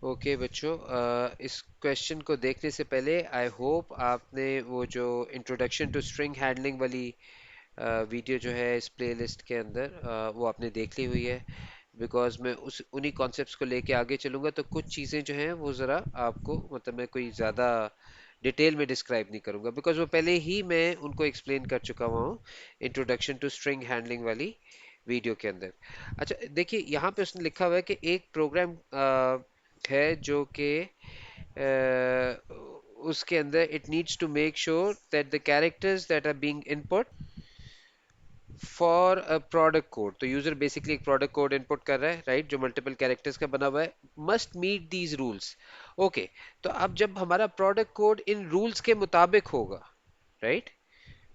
Okay बच्चों, इस question को देखने से पहले आई होप आपने वो जो इंट्रोडक्शन टू स्ट्रिंग हैंडलिंग वाली वीडियो जो है इस प्लेलिस्ट के अंदर वो आपने देख ली हुई है। बिकॉज मैं उस उन्हीं कॉन्सेप्ट्स को लेके आगे चलूँगा, तो कुछ चीज़ें जो हैं वो ज़रा आपको मतलब मैं कोई ज़्यादा डिटेल में डिस्क्राइब नहीं करूँगा, बिकॉज वो पहले ही मैं उनको एक्सप्लेन कर चुका हुआ हूँ इंट्रोडक्शन टू स्ट्रिंग हैंडलिंग वाली वीडियो के अंदर। अच्छा देखिए, यहाँ पे उसने लिखा हुआ है कि एक प्रोग्राम है जो कि उसके अंदर it needs to make sure that the characters that are being input for a product code. तो यूजर बेसिकली एक प्रोडक्ट कोड इनपुट कर रहा है, राइट, जो मल्टीपल कैरेक्टर्स का बना हुआ है, must meet these rules. Okay, तो अब जब हमारा प्रोडक्ट कोड इन रूल्स के मुताबिक होगा, राइट,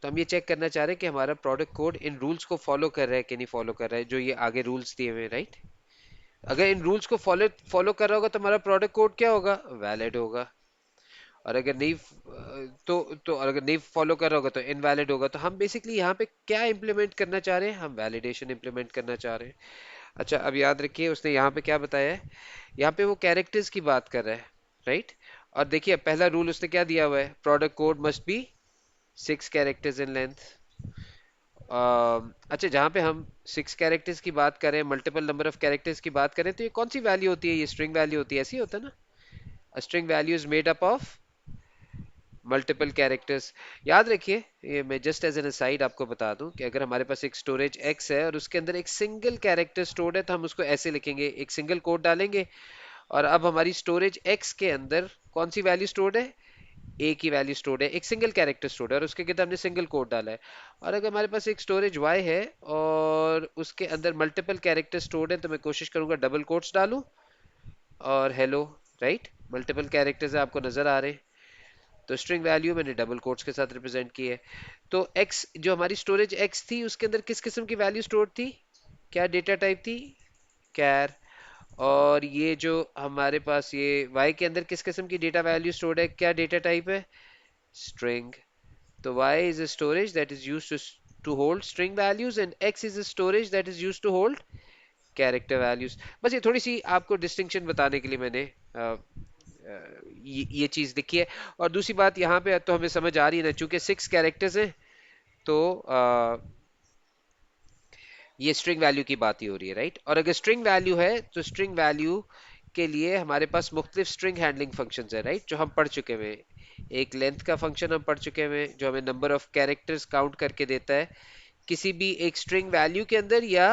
तो हम ये चेक करना चाह रहे हैं कि हमारा प्रोडक्ट कोड इन रूल्स को फॉलो कर रहा है कि नहीं फॉलो कर रहा है, जो ये आगे रूल्स दिए हुए हैं, राइट। अगर इन रूल्स को फॉलो फॉलो कर रहा होगा तो हमारा प्रोडक्ट कोड क्या होगा, वैलिड होगा। और अगर नहीं तो और अगर नहीं फॉलो कर रहा होगा तो इनवैलिड होगा। तो हम बेसिकली यहाँ पे क्या इंप्लीमेंट करना चाह रहे हैं, हम वैलिडेशन इंप्लीमेंट करना चाह रहे हैं। अच्छा, अब याद रखिए उसने यहाँ पे क्या बताया है। यहाँ पे वो कैरेक्टर्स की बात कर रहा है, राइट। और देखिए पहला रूल उसने क्या दिया हुआ है, product code must be 6 characters in length. अच्छा, जहाँ पे हम 6 कैरेक्टर्स की बात करें, मल्टीपल नंबर ऑफ कैरेक्टर्स की बात करें, तो ये कौन सी वैल्यू होती है, ये स्ट्रिंग वैल्यू होती है, ऐसी होता है ना। A string value is made up of multiple characters. याद रखिए, ये मैं जस्ट एज एन असाइड आपको बता दूं कि अगर हमारे पास एक स्टोरेज एक्स है और उसके अंदर एक सिंगल कैरेक्टर स्टोर्ड है, तो हम उसको ऐसे लिखेंगे, एक सिंगल कोड डालेंगे। और अब हमारी स्टोरेज एक्स के अंदर कौन सी वैल्यू स्टोर्ड है, ए की वैल्यू स्टोर्ड है, एक सिंगल कैरेक्टर स्टोर्ड है और उसके अंदर हमने सिंगल कोड डाला है। और अगर हमारे पास एक स्टोरेज वाई है और उसके अंदर मल्टीपल कैरेक्टर स्टोर्ड है, तो मैं कोशिश करूंगा डबल कोट्स डालूं और हेलो, राइट, मल्टीपल कैरेक्टर्स आपको नजर आ रहे हैं। तो स्ट्रिंग वैल्यू मैंने डबल कोट्स के साथ रिप्रेजेंट की है। तो x जो हमारी स्टोरेज x थी, उसके अंदर किस किस्म की वैल्यू स्टोर थी, क्या डेटा टाइप थी, कैर। और ये जो हमारे पास ये y के अंदर किस किस्म की डेटा वैल्यू स्टोर्ड है, क्या डेटा टाइप है, स्ट्रिंग। तो y is a storage that is used to hold string values and x is a storage that is used to hold character values। बस ये थोड़ी सी आपको डिस्टिंक्शन बताने के लिए मैंने ये चीज लिखी है। और दूसरी बात यहाँ पे तो हमें समझ आ रही है ना, चूंकि 6 कैरेक्टर्स हैं, तो ये स्ट्रिंग वैल्यू की बात ही हो रही है, राइट। और अगर स्ट्रिंग वैल्यू है तो स्ट्रिंग वैल्यू के लिए हमारे पास मुख्तलिफ स्ट्रिंग हैंडलिंग फंक्शंस है, राइट, जो हम पढ़ चुके हुए हैं। एक लेंथ का फंक्शन हम पढ़ चुके हुए हैं जो हमें नंबर ऑफ कैरेक्टर्स काउंट करके देता है किसी भी एक स्ट्रिंग वैल्यू के अंदर या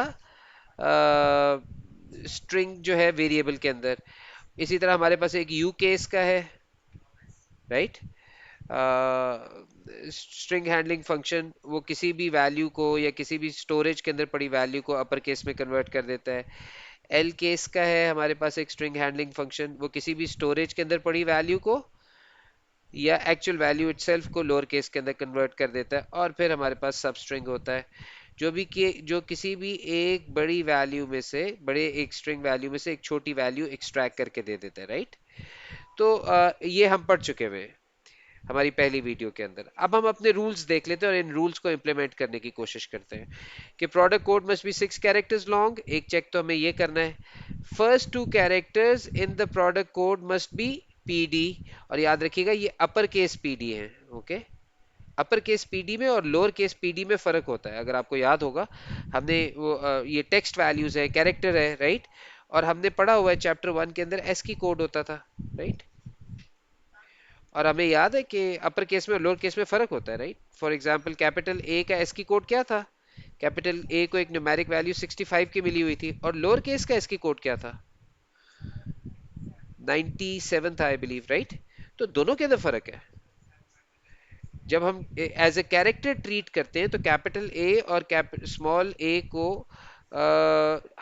स्ट्रिंग जो है वेरिएबल के अंदर। इसी तरह हमारे पास एक यू केस का है, राइट। स्ट्रिंग हैंडलिंग फंक्शन वो किसी भी वैल्यू को या किसी भी स्टोरेज के अंदर पड़ी वैल्यू को अपर केस में कन्वर्ट कर देता है। एल केस का है हमारे पास एक स्ट्रिंग हैंडलिंग फंक्शन, वो किसी भी स्टोरेज के अंदर पड़ी वैल्यू को या एक्चुअल वैल्यू इटसेल्फ को लोअर केस के अंदर कन्वर्ट कर देता है। और फिर हमारे पास सब स्ट्रिंग होता है जो किसी भी एक बड़ी वैल्यू में से, बड़े एक स्ट्रिंग वैल्यू में से एक छोटी वैल्यू एक्सट्रैक्ट करके दे देता है, राइट। तो ये हम पढ़ चुके हुए हैं हमारी पहली वीडियो के अंदर। अब हम अपने रूल्स देख लेते हैं और इन रूल्स को इंप्लीमेंट करने की कोशिश करते हैं कि product code must be 6 characters long. एक चेक तो हमें ये करना है, first 2 characters in the product code must be PD. और याद रखिएगा ये अपर केस पीडी है, ओके। अपर केस पीडी में और लोअर केस पीडी में फर्क होता है, अगर आपको याद होगा। हमने वो ये टेक्स्ट वैल्यूज है, कैरेक्टर है, राइट। और हमने पढ़ा हुआ है चैप्टर 1 के अंदर एस की कोड होता था, राइट। और हमें याद है कि अपर केस में और लोअर केस में फर्क होता है, right. For example capital A का एस की कोड क्या था, कैपिटल ए को एक न्यूमेरिक वैल्यू 65 की मिली हुई थी, और लोअर केस का एस की कोड क्या था, 97 था आई बिलीव, राइट। तो दोनों के अंदर फर्क है। जब हम एज ए कैरेक्टर ट्रीट करते हैं तो कैपिटल ए और स्मॉल ए को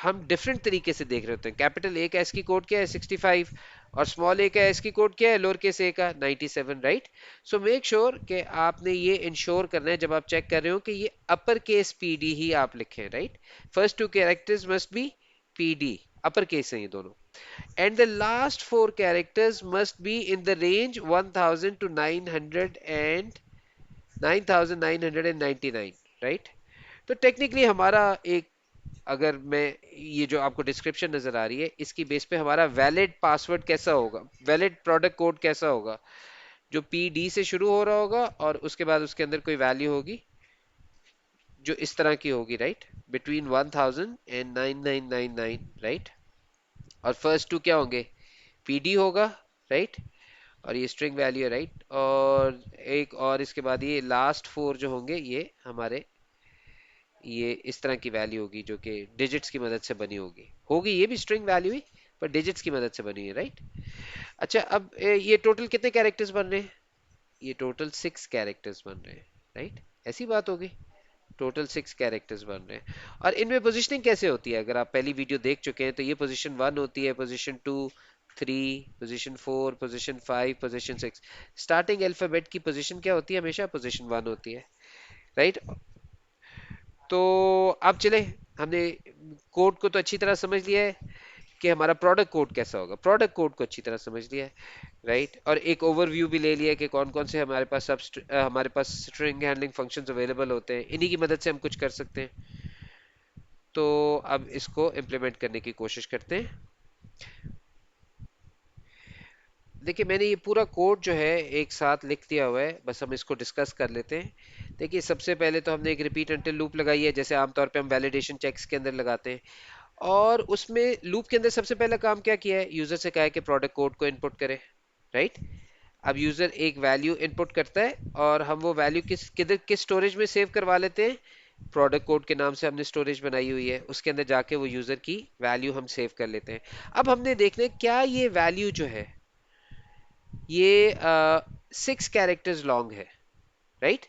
हम डिफरेंट तरीके से देख रहे होते हैं। कैपिटल ए का एस की कोड क्या है, 65, और स्मॉल ए का एस की कोड क्या है, लोअर केस ए का 97, राइट। सो मेक श्योर कि आपने ये इंश्योर करना है जब आप चेक कर रहे हो कि ये अपर केस पीडी ही आप लिखें, right. First 2 characters must B PD, upper case है ये दोनों। And the last 4 characters must be in the range 1000 to 900 and 9999, right. तो टेक्निकली हमारा एक अगर मैं ये जो आपको डिस्क्रिप्शन नजर आ रही है इसकी बेस पे हमारा वैलिड पासवर्ड कैसा होगा, वैलिड प्रोडक्ट कोड कैसा होगा, जो पीडी से शुरू हो रहा होगा और उसके बाद उसके अंदर कोई वैल्यू होगी जो इस तरह की होगी, राइट, बिटवीन 1000 एंड 9999, राइट। और फर्स्ट टू क्या होंगे, पीडी होगा, राइट, और ये स्ट्रिंग वैल्यू है, राइट। और एक और इसके बाद ये लास्ट फोर जो होंगे ये हमारे, ये इस तरह की वैल्यू होगी जो कि डिजिट्स की मदद से बनी होगी, होगी ये भी स्ट्रिंग वैल्यू ही, पर डिजिट्स की मदद से बनी है, राइट। अच्छा, अब ये टोटल कितने कैरेक्टर्स बन रहे हैं, ये टोटल 6 कैरेक्टर्स बन रहे हैं, राइट। ऐसी बात होगी, टोटल 6 कैरेक्टर्स बन रहे हैं। और इनमें पोजीशनिंग कैसे होती है, अगर आप पहली वीडियो देख चुके हैं तो ये पोजीशन 1 होती है, position 2, 3, position 4, position 5, position 6। Starting alphabet की पोजीशन क्या होती है, हमेशा पोजीशन 1 होती है, राइट। तो अब चले, हमने कोड को तो अच्छी तरह समझ लिया है कि हमारा प्रोडक्ट कोड कैसा होगा, प्रोडक्ट कोड को अच्छी तरह समझ लिया है, राइट। और एक ओवरव्यू भी ले लिया है कि कौन कौन से हमारे पास हमारे पास स्ट्रिंग हैंडलिंग फंक्शंस अवेलेबल होते हैं, इन्हीं की मदद से हम कुछ कर सकते हैं। तो अब इसको इम्प्लीमेंट करने की कोशिश करते हैं। देखिए, मैंने ये पूरा कोड जो है एक साथ लिख दिया हुआ है, बस हम इसको डिस्कस कर लेते हैं। देखिए, सबसे पहले तो हमने एक रिपीट अंटिल लूप लगाई है, जैसे आमतौर पे हम वैलिडेशन चेक्स के अंदर लगाते हैं। और उसमें लूप के अंदर सबसे पहला काम क्या किया है, यूजर से कहा है कि प्रोडक्ट कोड को इनपुट करे, राइट। अब यूजर एक वैल्यू इनपुट करता है और हम वो वैल्यू किधर किस स्टोरेज में सेव करवा लेते हैं, प्रोडक्ट कोड के नाम से हमने स्टोरेज बनाई हुई है, उसके अंदर जाके वो यूजर की वैल्यू हम सेव कर लेते हैं। अब हमने देखना है क्या ये वैल्यू जो है ये 6 कैरेक्टर्स लॉन्ग है, राइट।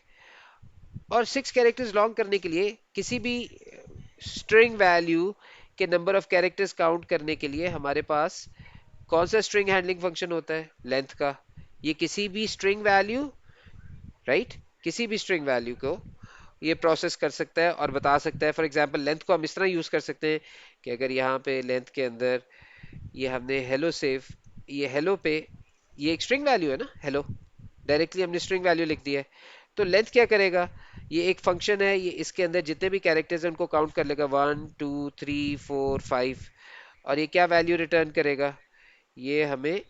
और 6 कैरेक्टर्स लॉन्ग करने के लिए किसी भी स्ट्रिंग वैल्यू के नंबर ऑफ कैरेक्टर्स काउंट करने के लिए हमारे पास कौन सा स्ट्रिंग हैंडलिंग फंक्शन होता है, लेंथ का। ये किसी भी स्ट्रिंग वैल्यू, राइट, किसी भी स्ट्रिंग वैल्यू को ये प्रोसेस कर सकता है और बता सकता है। फॉर एग्जांपल लेंथ को हम इस तरह यूज कर सकते हैं कि अगर यहाँ पे लेंथ के अंदर ये हमने हेलो सेव, ये हेलो पे, ये एक स्ट्रिंग वैल्यू है ना, हेलो, डायरेक्टली हमने स्ट्रिंग वैल्यू लिख दी है। तो लेंथ क्या करेगा, ये एक फंक्शन है, ये इसके अंदर जितने भी कैरेक्टर्स हैं उनको काउंट कर लेगा, 1 2 3 4 5। और ये क्या वैल्यू रिटर्न करेगा, ये हमें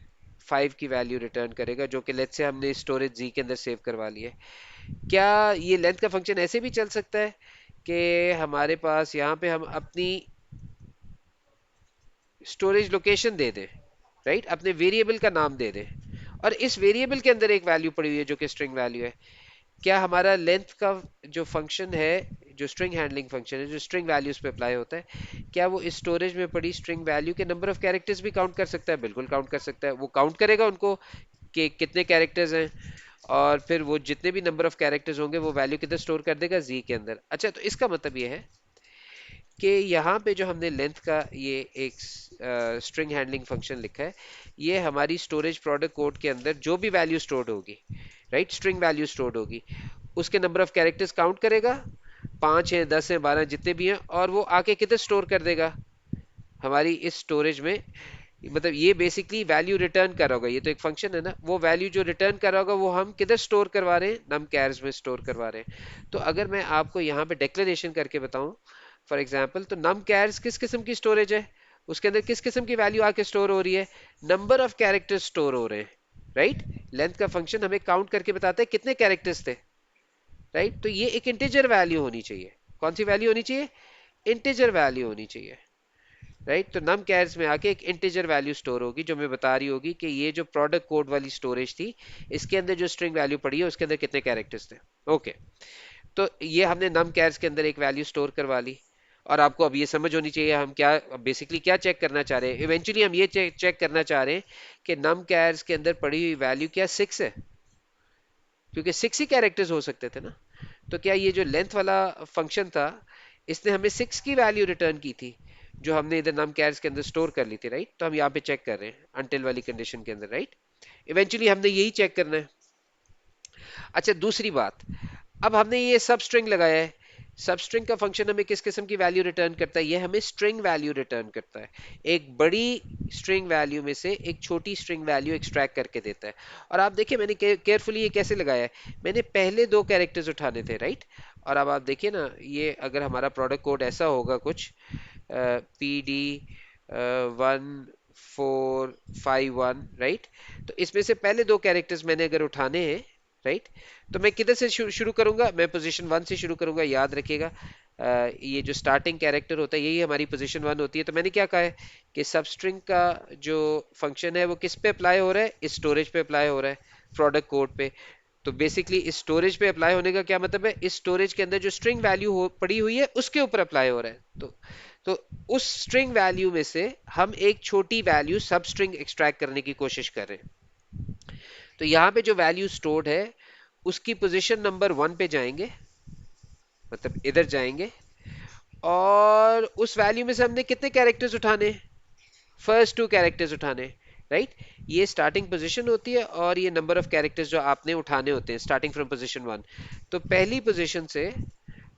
5 की वैल्यू रिटर्न करेगा, जो कि लेट्स से हमने स्टोरेज जी के अंदर सेव करवा लिया है। क्या ये लेंथ का फंक्शन ऐसे भी चल सकता है कि हमारे पास यहाँ पे हम अपनी स्टोरेज लोकेशन दे दें, राइट, अपने वेरिएबल का नाम दे दें, और इस वेरिएबल के अंदर एक वैल्यू पड़ी हुई है जो कि स्ट्रिंग वैल्यू है। क्या हमारा लेंथ का जो फंक्शन है, जो स्ट्रिंग हैंडलिंग फंक्शन है, जो स्ट्रिंग वैल्यूज पे अप्लाई होता है, क्या वो इस स्टोरेज में पड़ी स्ट्रिंग वैल्यू के नंबर ऑफ कैरेक्टर्स भी काउंट कर सकता है, बिल्कुल काउंट कर सकता है। वो काउंट करेगा उनको कि कितने कैरेक्टर्स हैं, और फिर वो जितने भी नंबर ऑफ कैरेक्टर्स होंगे वो वैल्यू किधर स्टोर कर देगा, जी के अंदर। अच्छा, तो इसका मतलब ये है कि यहाँ पे जो हमने लेंथ का ये एक स्ट्रिंग हैंडलिंग फंक्शन लिखा है, ये हमारी स्टोरेज प्रोडक्ट कोड के अंदर जो भी वैल्यू स्टोर्ड होगी, राइट, स्ट्रिंग वैल्यू स्टोर्ड होगी, उसके नंबर ऑफ कैरेक्टर्स काउंट करेगा, 5 है, 10 है, 12 जितने भी हैं, और वो आके किधर स्टोर कर देगा, हमारी इस स्टोरेज में। मतलब ये बेसिकली वैल्यू रिटर्न कर रहा होगा, ये तो एक फंक्शन है ना, वो वैल्यू जो रिटर्न कर रहा होगा वो हम किधर स्टोर करवा रहे हैं, नम कैर्स में स्टोर करवा रहे हैं। तो अगर मैं आपको यहाँ पे डिक्लेरेशन करके बताऊं, फॉर एग्जांपल, तो नम कैर्स किस किस्म की स्टोरेज है, उसके अंदर किस किस्म की वैल्यू आके स्टोर हो रही है, नंबर ऑफ कैरेक्टर्स स्टोर हो रहे हैं, राइट। लेंथ का फंक्शन हमें काउंट करके बताता है कितने कैरेक्टर्स थे, राइट। तो ये एक इंटीजर वैल्यू होनी चाहिए, कौन सी वैल्यू होनी चाहिए, इंटीजर वैल्यू होनी चाहिए, राइट। तो नम कैर्स में आके एक इंटीजर वैल्यू स्टोर होगी जो मैं बता रही होगी कि ये जो प्रोडक्ट कोड वाली स्टोरेज थी, इसके अंदर जो स्ट्रिंग वैल्यू पड़ी है उसके अंदर कितने कैरेक्टर्स थे। ओके, तो ये हमने नम कैर्स के अंदर एक वैल्यू स्टोर करवा ली। और आपको अब ये समझ होनी चाहिए हम क्या बेसिकली क्या चेक करना चाह रहे हैं, इवेंचुअली हम ये चेक करना चाह रहे हैं कि नम कैर्स के अंदर पड़ी हुई वैल्यू क्या 6 है, क्योंकि 6 ही कैरेक्टर्स हो सकते थे ना। तो क्या ये जो लेंथ वाला फंक्शन था, इसने हमें 6 की वैल्यू रिटर्न की थी जो हमने इधर नम कैर्स के अंदर स्टोर कर ली थी, राइट। तो हम यहाँ पे चेक कर रहे हैं अनटिल वाली कंडीशन के अंदर, राइट। इवेंचुअली हमने यही चेक करना है। अच्छा, दूसरी बात, अब हमने ये सब स्ट्रिंग लगाया है, सब स्ट्रिंग का फंक्शन हमें किस किस्म की वैल्यू रिटर्न करता है, ये हमें स्ट्रिंग वैल्यू रिटर्न करता है। एक बड़ी स्ट्रिंग वैल्यू में से एक छोटी स्ट्रिंग वैल्यू एक्सट्रैक्ट करके देता है। और आप देखिए मैंने केयरफुली ये कैसे लगाया है, मैंने पहले 2 कैरेक्टर्स उठाने थे, राइट, और अब आप देखिए ना, ये अगर हमारा प्रोडक्ट कोड ऐसा होगा कुछ, PD 1451, राइट। तो इसमें से पहले दो कैरेक्टर्स मैंने अगर उठाने हैं, राइट, तो मैं किधर से शुरू करूंगा? मैं पोजीशन 1 से शुरू करूंगा, याद रखिएगा। ये जो स्टार्टिंग कैरेक्टर होता है यही हमारी पोजीशन 1 होती है। तो मैंने क्या कहा है कि सबस्ट्रिंग का जो फंक्शन है वो किस पे अप्लाई हो रहा है? इस स्टोरेज पे अप्लाई हो रहा है, प्रोडक्ट कोड पे। तो बेसिकली इस स्टोरेज पे अप्लाई होने का क्या मतलब है? इस स्टोरेज के अंदर जो स्ट्रिंग वैल्यू पड़ी हुई है उसके ऊपर अप्लाई हो रहा है। तो उस स्ट्रिंग वैल्यू में से हम एक छोटी वैल्यू सब स्ट्रिंग एक्सट्रैक्ट करने की कोशिश कर रहे हैं। तो यहाँ पे जो वैल्यू स्टोर्ड है उसकी पोजीशन नंबर 1 पे जाएंगे, मतलब इधर जाएंगे, और उस वैल्यू में से हमने कितने कैरेक्टर्स उठाने? फर्स्ट टू कैरेक्टर्स उठाने, राइट। ये स्टार्टिंग पोजीशन होती है और ये नंबर ऑफ कैरेक्टर्स जो आपने उठाने होते हैं स्टार्टिंग फ्रॉम पोजीशन 1। तो पहली पोजीशन से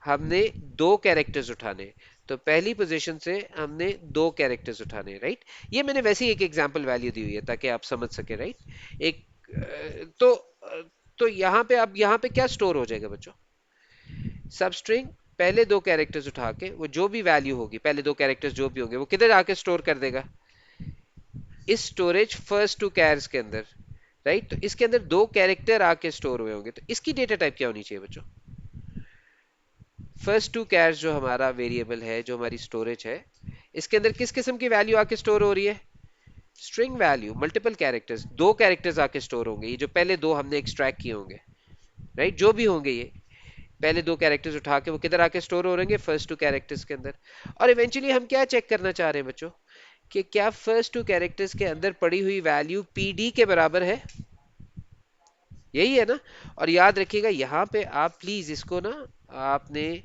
हमने दो कैरेक्टर्स उठाने, तो पहली पोजीशन से हमने दो कैरेक्टर्स उठाने, राइट। ये मैंने वैसे ही एक एग्जांपल वैल्यू दी हुई है ताकि आप समझ सके, राइट। एक तो यहाँ पे, अब यहाँ पे क्या स्टोर हो जाएगा बच्चों? सब स्ट्रिंग पहले दो कैरेक्टर्स उठा के वो जो भी वैल्यू होगी, पहले दो कैरेक्टर्स जो भी होंगे वो किधर आके स्टोर कर देगा? इस स्टोरेज फर्स्ट टू कैर्स के अंदर, राइट। तो इसके अंदर दो कैरेक्टर आके स्टोर हुए होंगे, तो इसकी डेटा टाइप क्या होनी चाहिए बच्चों? फर्स्ट टू कैर्स जो हमारा वेरिएबल है, जो हमारी स्टोरेज है, इसके अंदर किस किस्म की वैल्यू आके स्टोर हो रही है? स्ट्रिंग वैल्यू, मल्टीपल कैरेक्टर्स, दो कैरेक्टर्स आके स्टोर होंगे, ये जो पहले दो हमने एक्सट्रैक्ट किए होंगे, राइट, जो भी होंगे ये पहले दो कैरेक्टर्स उठा के वो किधर आके स्टोर हो रहेंगे? फर्स्ट टू कैरेक्टर्स के अंदर। और इवेंचुअली हम क्या चेक करना चाह रहे हैं बच्चों? कि क्या फर्स्ट टू कैरेक्टर्स के अंदर पड़ी हुई वैल्यू PD के बराबर है? यही है ना। और याद रखिएगा यहाँ पे आप प्लीज इसको ना, आपने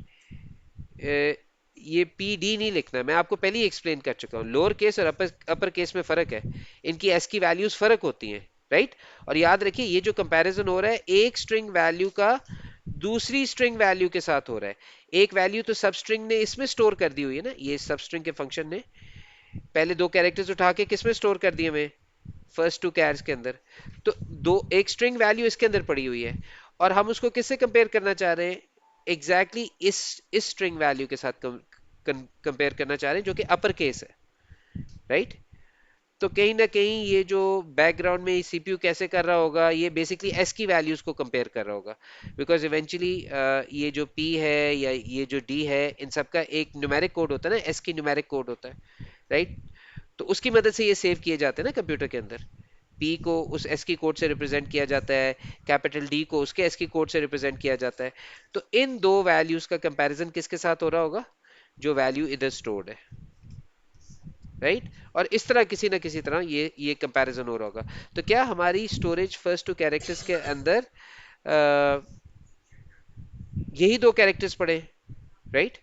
ये PD नहीं लिखना, मैं आपको पहले ही एक्सप्लेन कर चुका हूँ। लोअर केस और अपर अपर केस में फर्क है, इनकी एस की वैल्यूज फर्क होती हैं, राइट। और याद रखिए ये जो कंपैरिजन हो रहा है एक स्ट्रिंग वैल्यू का दूसरी स्ट्रिंग वैल्यू के साथ हो रहा है। एक वैल्यू तो सब स्ट्रिंग ने इसमें स्टोर कर दी हुई है ना, ये सब स्ट्रिंग के फंक्शन ने पहले दो कैरेक्टर्स उठा के किसमें स्टोर कर दिए हमें? फर्स्ट टू कैर्स के अंदर। तो दो एक स्ट्रिंग वैल्यू इसके अंदर पड़ी हुई है और हम उसको किससे कंपेयर करना चाह रहे हैं? एग्जैक्टली exactly इस स्ट्रिंग वैल्यू के साथ कंपेयर करना चाह रहे हैं जो कि अपर केस है, राइट। तो कहीं ना कहीं ये जो बैकग्राउंड में सीपीयू कैसे कर रहा होगा, ये बेसिकली एस की वैल्यूज को कंपेयर कर रहा होगा। बिकॉज इवेंचुअली ये जो पी है या ये जो डी है, इन सब का एक न्यूमेरिक कोड होता है ना, एस की न्यूमेरिक कोड होता है, राइट। तो उसकी मदद से ये सेव किए जाते हैं ना कंप्यूटर के अंदर। पी को उस एस की कोड से रिप्रेजेंट किया जाता है, कैपिटल डी को उसके एस की कोड से रिप्रेजेंट किया जाता है। तो इन दो वैल्यूज का कंपैरिजन किसके साथ हो रहा होगा? जो वैल्यू इधर स्टोर्ड है, राइट। और इस तरह किसी ना किसी तरह ये कंपैरिजन हो रहा होगा। तो क्या हमारी स्टोरेज फर्स्ट टू कैरेक्टर्स के अंदर अ, यही दो कैरेक्टर्स पड़े, राइट।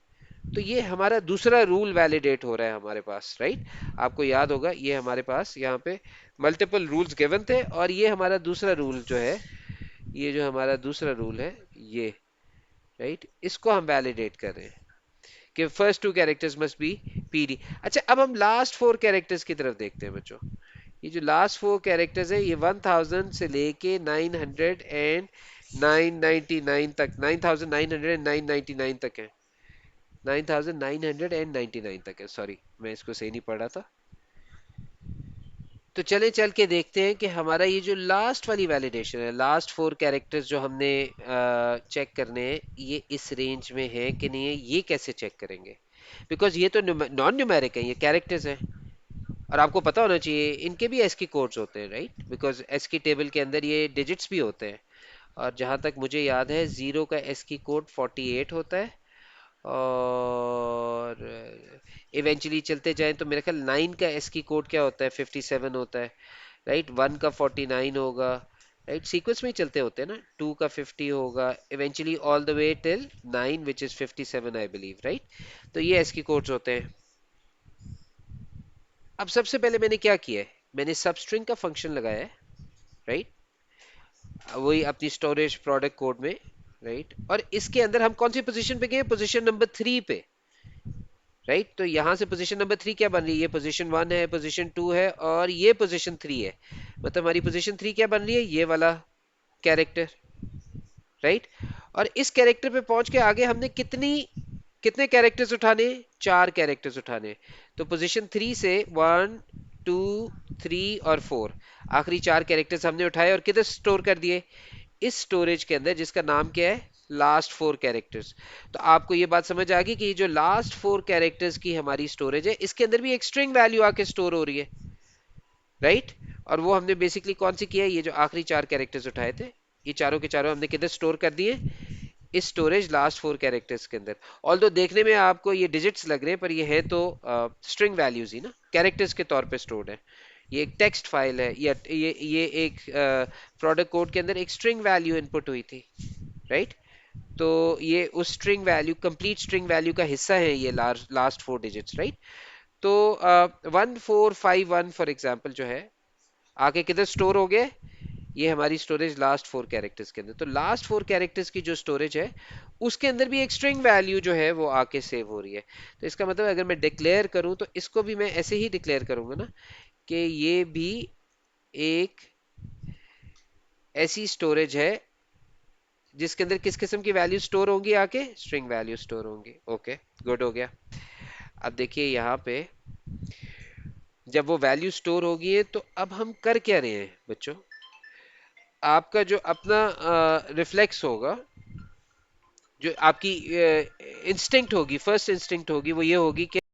तो ये हमारा दूसरा रूल वैलिडेट हो रहा है हमारे पास, राइट। आपको याद होगा ये हमारे पास यहाँ पे मल्टीपल रूल्स गिवन थे और ये हमारा दूसरा रूल जो है, ये जो हमारा दूसरा रूल है ये, राइट, इसको हम वैलिडेट कर रहे हैं कि first two characters must be PD। अच्छा, अब हम लास्ट फोर कैरेक्टर्स की तरफ देखते हैं बच्चों। ये जो लास्ट फोर कैरेक्टर्स है ये 1000 से लेके 999 तक, 9999 तक है। 9999 तक है, सॉरी मैं इसको सही नहीं पढ़ रहा था। तो चले चल के देखते हैं कि हमारा ये जो लास्ट वाली वैलिडेशन है, लास्ट फोर कैरेक्टर्स जो हमने चेक करने हैं, ये इस रेंज में है कि नहीं है, ये कैसे चेक करेंगे? बिकॉज ये तो नॉन न्यूमेरिक है, ये कैरेक्टर्स हैं। और आपको पता होना चाहिए इनके भी एस की कोड्स होते हैं, राइट। बिकॉज एस की टेबल के अंदर ये डिजिट्स भी होते हैं। और जहां तक मुझे याद है जीरो का एस की कोड 48 होता है, और इवेंचुअली चलते जाएं तो मेरे ख्याल 9 का एस की कोड क्या होता है? 57 होता है, राइट। 1 का 49 होगा, राइट। सीक्वेंस में ही चलते होते हैं ना। 2 का 50 होगा, eventually all the way till 9 which is 57 I believe, right. तो ये एस की कोड्स होते हैं। अब सबसे पहले मैंने क्या किया है, मैंने सबस्ट्रिंग का फंक्शन लगाया है, राइट, वही अपनी स्टोरेज प्रोडक्ट कोड में, राइट। और इसके अंदर हम कौन सी पोजीशन पे गए? पोजीशन नंबर 3 पे, राइट। तो यहां से पोजीशन नंबर 3 क्या बन रही है? ये पोजीशन 1 है, पोजीशन 2 है और ये पोजीशन 3 है। मतलब हमारी पोजीशन 3 क्या बन रही है? ये वाला कैरेक्टर, राइट। और इस कैरेक्टर पे पहुंच के आगे हमने कितने कैरेक्टर्स उठाने, 4 कैरेक्टर्स उठाने। तो पोजीशन 3 से 1 2 3 और 4, आखिरी 4 कैरेक्टर्स हमने उठाए और किधर स्टोर कर दिए, इस स्टोरेज के अंदर, जिसका नाम क्या है, लास्ट 4 कैरेक्टर्स। तो आपको ये बात समझ आ गई कि ये जो लास्ट 4 कैरेक्टर्स की हमारी स्टोरेज है, इसके अंदर भी एक स्ट्रिंग वैल्यू आके स्टोर हो रही है, राइट। और वो हमने बेसिकली कौन सी किया है, ये जो आखिरी 4 कैरेक्टर्स उठाए थे, ये चारों के चारों हमने किधर स्टोर कर दिए, इस स्टोरेज लास्ट 4 कैरेक्टर्स के अंदर। ऑल्दो देखने में आपको ये डिजिट्स लग रहे हैं, पर ये है तो स्ट्रिंग वैल्यूज ही ना, कैरेक्टर्स के तौर पे स्टोर्ड है। ये एक टेक्स्ट फाइल है, या ये एक प्रोडक्ट कोड के अंदर एक स्ट्रिंग वैल्यू इनपुट हुई थी, राइट। तो ये उस string value, complete string value का हिस्सा है ये लास्ट 4 डिजिट्स, राइट। तो 1451 फॉर एग्जाम्पल जो है, आगे किधर स्टोर हो गए, ये हमारी स्टोरेज लास्ट 4 कैरेक्टर्स के अंदर। तो लास्ट 4 कैरेक्टर्स की जो स्टोरेज है, उसके अंदर भी एक स्ट्रिंग वैल्यू जो है वो आके सेव हो रही है। तो इसका मतलब अगर मैं डिक्लेयर करूं, तो इसको भी मैं ऐसे ही डिक्लेयर करूंगा ना, कि ये भी एक ऐसी स्टोरेज है जिसके अंदर किस किस्म की वैल्यू स्टोर होंगी, आके स्ट्रिंग वैल्यू स्टोर होंगी। ओके, गुड हो गया। अब देखिए यहाँ पे, जब वो वैल्यू स्टोर होगी है, तो अब हम कर क्या रहे हैं बच्चों, आपका जो अपना रिफ्लेक्स होगा, जो आपकी इंस्टिंक्ट होगी, फर्स्ट इंस्टिंक्ट होगी, वो ये होगी कि